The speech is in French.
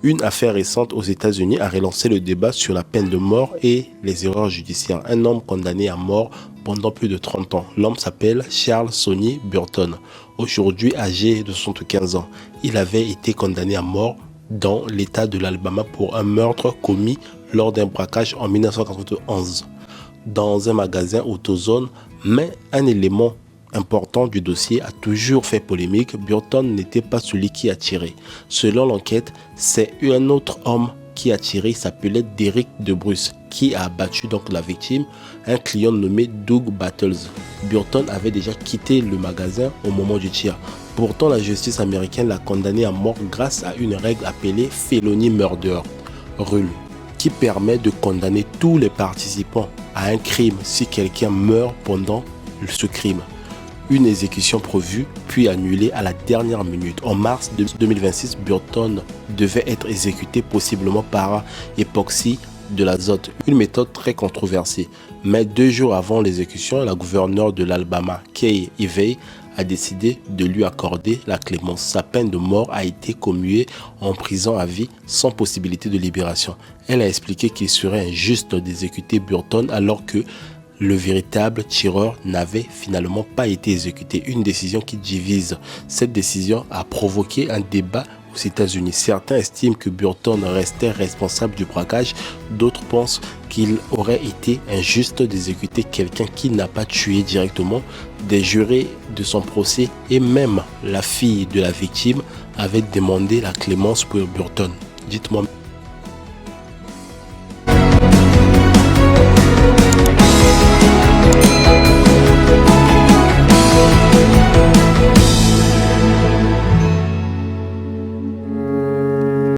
Une affaire récente aux États-Unis a relancé le débat sur la peine de mort et les erreurs judiciaires. Un homme condamné à mort pendant plus de 30 ans. L'homme s'appelle Charles Sonny Burton. Aujourd'hui âgé de 75 ans, il avait été condamné à mort dans l'État de l'Alabama pour un meurtre commis lors d'un braquage en 1991 dans un magasin AutoZone, mais un élément important du dossier a toujours fait polémique. Burton n'était pas celui qui a tiré. Selon l'enquête, c'est un autre homme qui a tiré. Il s'appelait Derrick DeBruce, qui a abattu donc la victime, un client nommé Doug Battles. Burton avait déjà quitté le magasin au moment du tir. Pourtant, la justice américaine l'a condamné à mort grâce à une règle appelée felony murder rule, qui permet de condamner tous les participants à un crime si quelqu'un meurt pendant ce crime. Une exécution prévue puis annulée à la dernière minute. En mars 2026, Burton devait être exécuté possiblement par époxy de l'azote, une méthode très controversée. Mais 2 jours avant l'exécution, la gouverneure de l'Alabama, Kay Ivey, a décidé de lui accorder la clémence. Sa peine de mort a été commuée en prison à vie sans possibilité de libération. Elle a expliqué qu'il serait injuste d'exécuter Burton alors que le véritable tireur n'avait finalement pas été exécuté. Une décision qui divise. Cette décision a provoqué un débat aux États-Unis. Certains estiment que Burton restait responsable du braquage. D'autres pensent qu'il aurait été injuste d'exécuter quelqu'un qui n'a pas tué directement. Des jurés de son procès et même la fille de la victime avaient demandé la clémence pour Burton. Dites-moi.